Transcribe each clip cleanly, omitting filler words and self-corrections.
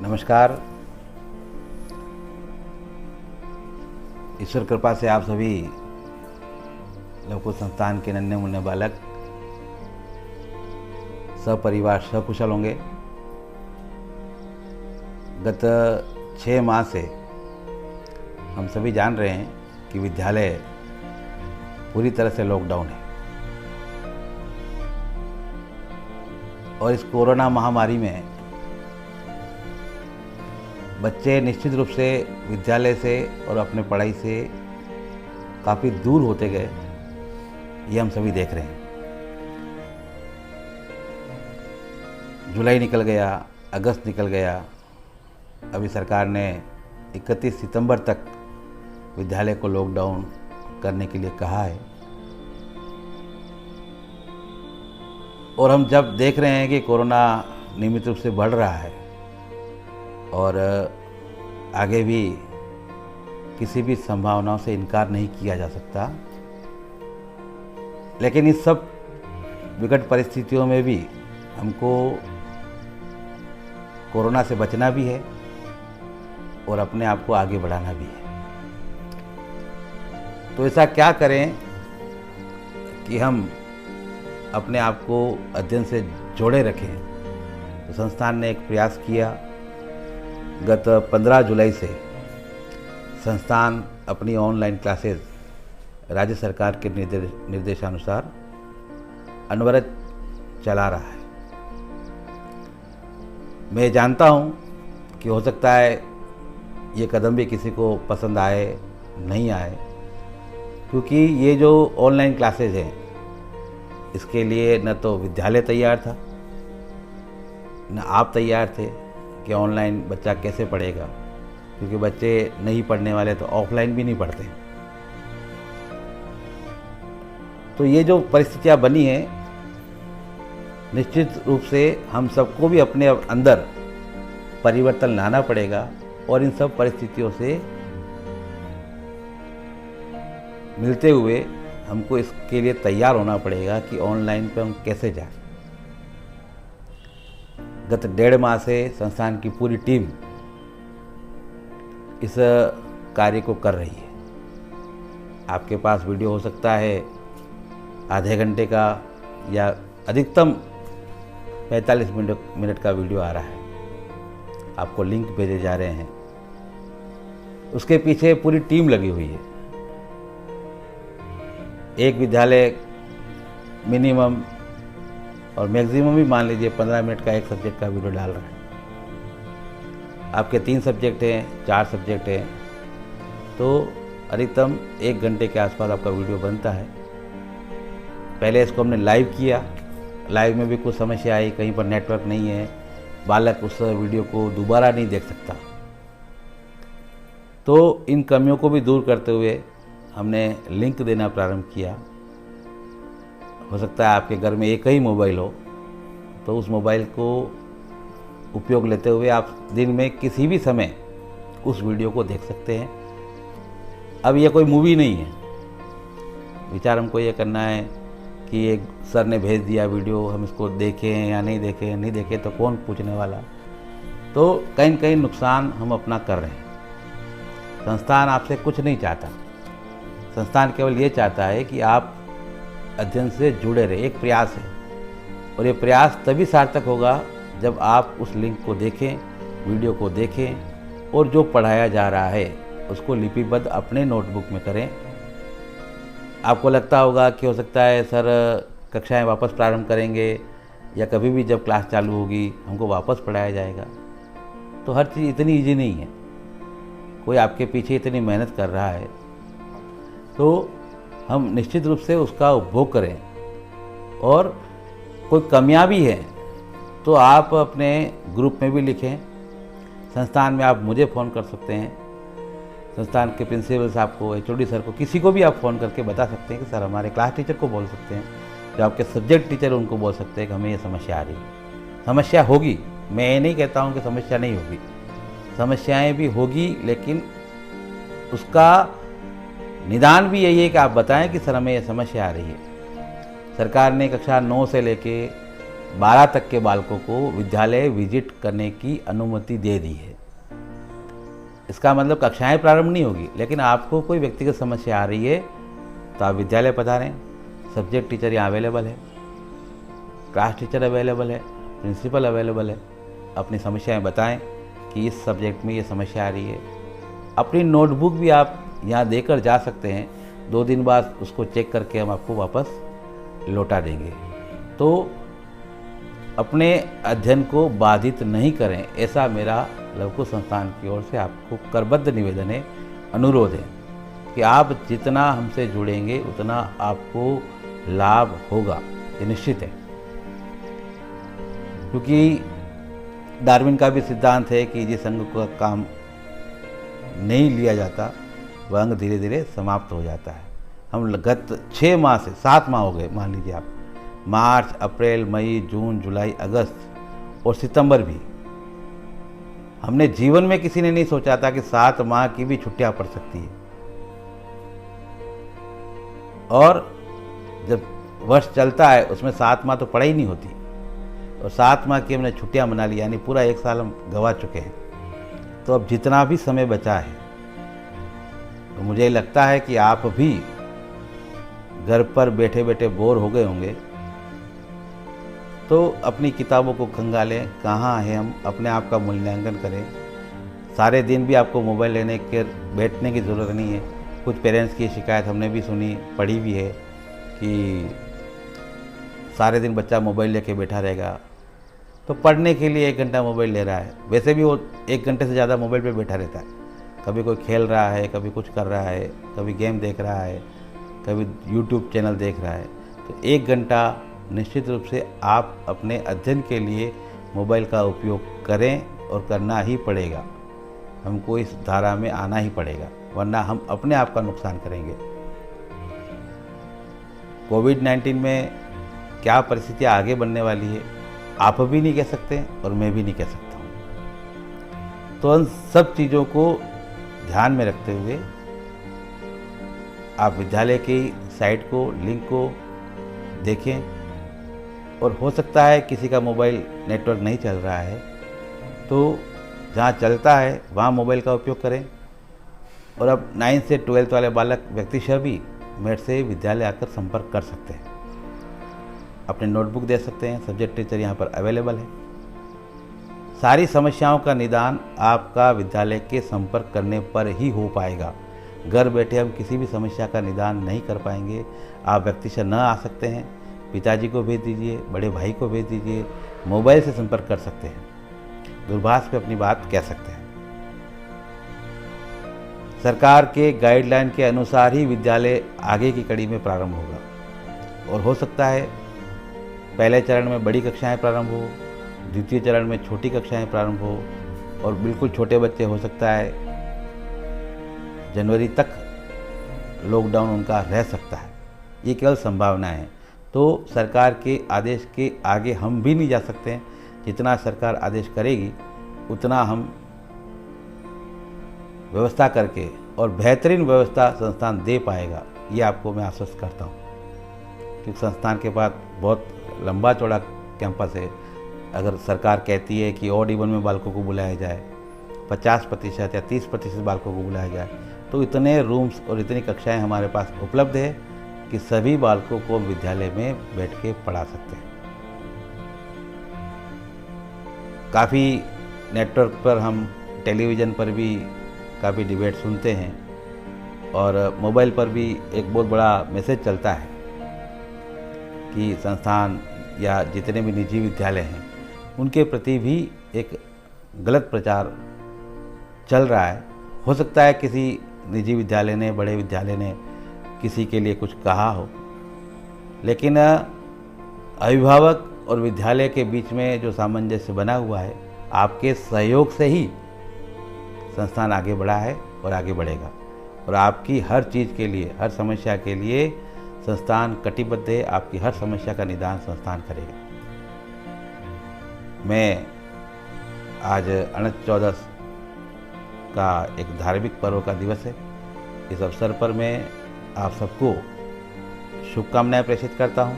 नमस्कार। ईश्वर कृपा से आप सभी लवकुश संस्थान के नन्हे मुन्ने बालक सपरिवार सकुशल होंगे। गत 6 माह से हम सभी जान रहे हैं कि विद्यालय पूरी तरह से लॉकडाउन है और इस कोरोना महामारी में बच्चे निश्चित रूप से विद्यालय से और अपने पढ़ाई से काफ़ी दूर होते गए, ये हम सभी देख रहे हैं। जुलाई निकल गया, अगस्त निकल गया, अभी सरकार ने 31 सितंबर तक विद्यालय को लॉकडाउन करने के लिए कहा है। और हम जब देख रहे हैं कि कोरोना नियमित रूप से बढ़ रहा है और आगे भी किसी भी संभावनाओं से इनकार नहीं किया जा सकता, लेकिन इस सब विकट परिस्थितियों में भी हमको कोरोना से बचना भी है और अपने आप को आगे बढ़ाना भी है। तो ऐसा क्या करें कि हम अपने आप को अध्ययन से जोड़े रखें। तो संस्थान ने एक प्रयास किया। गत 15 जुलाई से संस्थान अपनी ऑनलाइन क्लासेस राज्य सरकार के निर्देशानुसार अनवरत चला रहा है। मैं जानता हूँ कि हो सकता है ये कदम भी किसी को पसंद आए नहीं आए, क्योंकि ये जो ऑनलाइन क्लासेज हैं इसके लिए न तो विद्यालय तैयार था, न आप तैयार थे कि ऑनलाइन बच्चा कैसे पढ़ेगा, क्योंकि बच्चे नहीं पढ़ने वाले तो ऑफलाइन भी नहीं पढ़ते। तो ये जो परिस्थितियाँ बनी हैं, निश्चित रूप से हम सबको भी अपने अंदर परिवर्तन लाना पड़ेगा और इन सब परिस्थितियों से मिलते हुए हमको इसके लिए तैयार होना पड़ेगा कि ऑनलाइन पे हम कैसे जाएं। गत 1.5 माह से संस्थान की पूरी टीम इस कार्य को कर रही है। आपके पास वीडियो हो सकता है आधे घंटे का या अधिकतम 45 मिनट का वीडियो आ रहा है, आपको लिंक भेजे जा रहे हैं। उसके पीछे पूरी टीम लगी हुई है। एक विद्यालय मिनिमम और मैक्सिमम भी मान लीजिए 15 मिनट का एक सब्जेक्ट का वीडियो डाल रहा है। आपके 3 सब्जेक्ट हैं, 4 सब्जेक्ट हैं, तो अधिकतम 1 घंटे के आसपास आपका वीडियो बनता है। पहले इसको हमने लाइव किया। लाइव में भी कुछ समस्या आई, कहीं पर नेटवर्क नहीं है, बालक उस वीडियो को दोबारा नहीं देख सकता। तो इन कमियों को भी दूर करते हुए हमने लिंक देना प्रारंभ किया। हो सकता है आपके घर में एक ही मोबाइल हो, तो उस मोबाइल को उपयोग लेते हुए आप दिन में किसी भी समय उस वीडियो को देख सकते हैं। अब ये कोई मूवी नहीं है। विचार हमको ये करना है कि एक सर ने भेज दिया वीडियो, हम इसको देखें या नहीं देखें, नहीं देखें तो कौन पूछने वाला। तो कहीं न कहीं नुकसान हम अपना कर रहे हैं। संस्थान आपसे कुछ नहीं चाहता। संस्थान केवल ये चाहता है कि आप अध्ययन से जुड़े रहे। एक प्रयास है और ये प्रयास तभी सार्थक होगा जब आप उस लिंक को देखें, वीडियो को देखें और जो पढ़ाया जा रहा है उसको लिपिबद्ध अपने नोटबुक में करें। आपको लगता होगा कि हो सकता है सर कक्षाएं वापस प्रारंभ करेंगे या कभी भी जब क्लास चालू होगी हमको वापस पढ़ाया जाएगा। तो हर चीज़ इतनी ईजी नहीं है। कोई आपके पीछे इतनी मेहनत कर रहा है, तो हम निश्चित रूप से उसका उपभोग करें। और कोई कमियां भी हैं तो आप अपने ग्रुप में भी लिखें। संस्थान में आप मुझे फ़ोन कर सकते हैं, संस्थान के प्रिंसिपल साहब को, HOD सर को, किसी को भी आप फ़ोन करके बता सकते हैं कि सर हमारे क्लास टीचर को बोल सकते हैं, जो आपके सब्जेक्ट टीचर उनको बोल सकते हैं कि हमें ये समस्या आ रही है। समस्या होगी, मैं ये नहीं कहता हूँ कि समस्या नहीं होगी, समस्याएं भी होगी, लेकिन उसका निदान भी यही है कि आप बताएं कि सर हमें ये समस्या आ रही है। सरकार ने कक्षा 9 से लेके 12 तक के बालकों को विद्यालय विजिट करने की अनुमति दे दी है। इसका मतलब कक्षाएं प्रारंभ नहीं होगी, लेकिन आपको कोई व्यक्तिगत समस्या आ रही है तो आप विद्यालय पधारें। सब्जेक्ट टीचर यहाँ अवेलेबल है, क्लास टीचर अवेलेबल है, प्रिंसिपल अवेलेबल है। अपनी समस्याएं बताएं कि इस सब्जेक्ट में ये समस्या आ रही है। अपनी नोटबुक भी आप यहाँ देकर जा सकते हैं, 2 दिन बाद उसको चेक करके हम आपको वापस लौटा देंगे। तो अपने अध्ययन को बाधित नहीं करें, ऐसा मेरा लवकुश संस्थान की ओर से आपको करबद्ध निवेदन है, अनुरोध है कि आप जितना हमसे जुड़ेंगे उतना आपको लाभ होगा, ये निश्चित है। क्योंकि डार्विन का भी सिद्धांत है कि जिस अंग का काम नहीं लिया जाता वह अंग धीरे धीरे समाप्त हो जाता है। हम गत 6 माह से 7 माह हो गए, मान लीजिए आप, मार्च, अप्रैल, मई, जून, जुलाई, अगस्त और सितंबर भी, हमने जीवन में किसी ने नहीं सोचा था कि 7 माह की भी छुट्टियां पड़ सकती है। और जब वर्ष चलता है उसमें 7 माह तो पढ़ाई नहीं होती, और 7 माह की हमने छुट्टियां मना ली, यानी पूरा 1 साल हम गंवा चुके हैं। तो अब जितना भी समय बचा है, तो मुझे लगता है कि आप भी घर पर बैठे बैठे बोर हो गए होंगे, तो अपनी किताबों को खंगालें, कहाँ है हम, अपने आप का मूल्यांकन करें। सारे दिन भी आपको मोबाइल लेने के बैठने की ज़रूरत नहीं है। कुछ पेरेंट्स की शिकायत हमने भी सुनी, पढ़ी भी है कि सारे दिन बच्चा मोबाइल लेके बैठा रहेगा, तो पढ़ने के लिए 1 घंटा मोबाइल ले रहा है, वैसे भी वो 1 घंटे से ज़्यादा मोबाइल पे बैठा रहता है। कभी कोई खेल रहा है, कभी कुछ कर रहा है, कभी गेम देख रहा है, कभी यूट्यूब चैनल देख रहा है। तो 1 घंटा निश्चित रूप से आप अपने अध्ययन के लिए मोबाइल का उपयोग करें, और करना ही पड़ेगा। हमको इस धारा में आना ही पड़ेगा, वरना हम अपने आप का नुकसान करेंगे। कोविड-19 में क्या परिस्थितियाँ आगे बढ़ने वाली है आप भी नहीं कह सकते और मैं भी नहीं कह सकता हूँ। तो उन सब चीज़ों को ध्यान में रखते हुए आप विद्यालय की साइट को, लिंक को देखें, और हो सकता है किसी का मोबाइल नेटवर्क नहीं चल रहा है, तो जहाँ चलता है वहाँ मोबाइल का उपयोग करें। और अब 9th से 12th वाले बालक व्यक्तिशः भी मेरे से विद्यालय आकर संपर्क कर सकते हैं, अपने नोटबुक दे सकते हैं, सब्जेक्ट टीचर यहाँ पर अवेलेबल है। सारी समस्याओं का निदान आपका विद्यालय के संपर्क करने पर ही हो पाएगा। घर बैठे हम किसी भी समस्या का निदान नहीं कर पाएंगे। आप व्यक्तिशः न आ सकते हैं, पिताजी को भेज दीजिए, बड़े भाई को भेज दीजिए, मोबाइल से संपर्क कर सकते हैं, दूरभाष पे अपनी बात कह सकते हैं। सरकार के गाइडलाइन के अनुसार ही विद्यालय आगे की कड़ी में प्रारंभ होगा, और हो सकता है पहले चरण में बड़ी कक्षाएं प्रारंभ हो, द्वितीय चरण में छोटी कक्षाएं प्रारंभ हो, और बिल्कुल छोटे बच्चे हो सकता है जनवरी तक लॉकडाउन उनका रह सकता है। ये केवल संभावनाएं हैं। तो सरकार के आदेश के आगे हम भी नहीं जा सकते हैं। जितना सरकार आदेश करेगी उतना हम व्यवस्था करके, और बेहतरीन व्यवस्था संस्थान दे पाएगा, ये आपको मैं आश्वस्त करता हूँ। क्योंकि संस्थान के पास बहुत लंबा चौड़ा कैंपस है। अगर सरकार कहती है कि ऑड इवन में बालकों को बुलाया जाए, 50% या 30% बालकों को बुलाया जाए, तो इतने रूम्स और इतनी कक्षाएं हमारे पास उपलब्ध है कि सभी बालकों को विद्यालय में बैठ के पढ़ा सकते हैं। काफ़ी नेटवर्क पर, हम टेलीविज़न पर भी काफ़ी डिबेट सुनते हैं, और मोबाइल पर भी एक बहुत बड़ा मैसेज चलता है कि संस्थान या जितने भी निजी विद्यालय हैं उनके प्रति भी एक गलत प्रचार चल रहा है। हो सकता है किसी निजी विद्यालय ने, बड़े विद्यालय ने किसी के लिए कुछ कहा हो, लेकिन अभिभावक और विद्यालय के बीच में जो सामंजस्य बना हुआ है, आपके सहयोग से ही संस्थान आगे बढ़ा है और आगे बढ़ेगा। और आपकी हर चीज़ के लिए, हर समस्या के लिए संस्थान कटिबद्ध है। आपकी हर समस्या का निदान संस्थान करेगा। मैं आज अनंत चौदस का एक धार्मिक पर्व का दिवस है। इस अवसर पर मैं आप सबको शुभकामनाएं प्रेषित करता हूं।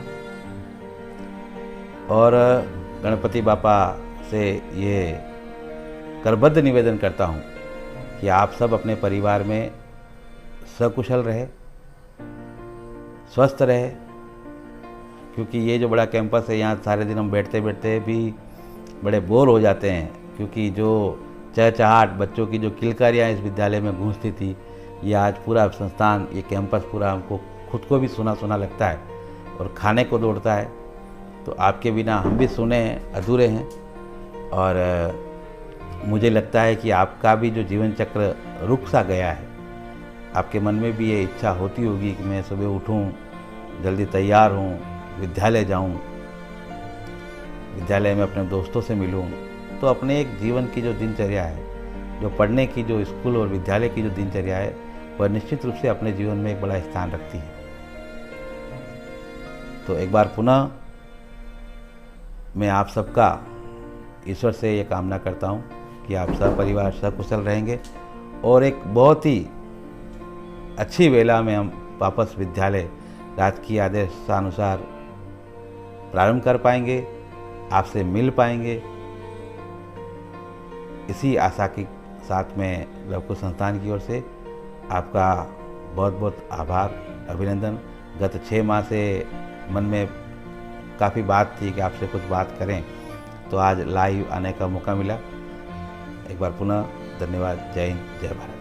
और गणपति बापा से ये करबद्ध निवेदन करता हूँ कि आप सब अपने परिवार में सकुशल रहे, स्वस्थ रहे, क्योंकि ये जो बड़ा कैंपस है यहाँ सारे दिन हम बैठते बैठते भी बड़े बोर हो जाते हैं, क्योंकि जो चहचहाट बच्चों की जो किलकारियाँ इस विद्यालय में गूंजती थी, ये आज पूरा संस्थान, ये कैंपस पूरा हमको खुद को भी सुना सुना लगता है और खाने को दौड़ता है। तो आपके बिना हम भी सुने हैं, अधूरे हैं। और मुझे लगता है कि आपका भी जो जीवन चक्र रुक सा गया है, आपके मन में भी ये इच्छा होती होगी कि मैं सुबह उठूं, जल्दी तैयार हूं, विद्यालय जाऊं, विद्यालय में अपने दोस्तों से मिलूं। तो अपने एक जीवन की जो दिनचर्या है, जो पढ़ने की, जो स्कूल और विद्यालय की जो दिनचर्या है, वह निश्चित रूप से अपने जीवन में एक बड़ा स्थान रखती है। तो एक बार पुनः मैं आप सबका ईश्वर से ये कामना करता हूँ कि आप सब परिवार सकुशल रहेंगे और एक बहुत ही अच्छी वेला में हम वापस विद्यालय राजकीय आदेशानुसार प्रारंभ कर पाएंगे, आपसे मिल पाएंगे। इसी आशा के साथ में लवकुश संस्थान की ओर से आपका बहुत बहुत आभार, अभिनंदन। गत 6 माह से मन में काफ़ी बात थी कि आपसे कुछ बात करें, तो आज लाइव आने का मौका मिला। एक बार पुनः धन्यवाद। जय हिंद, जय भारत।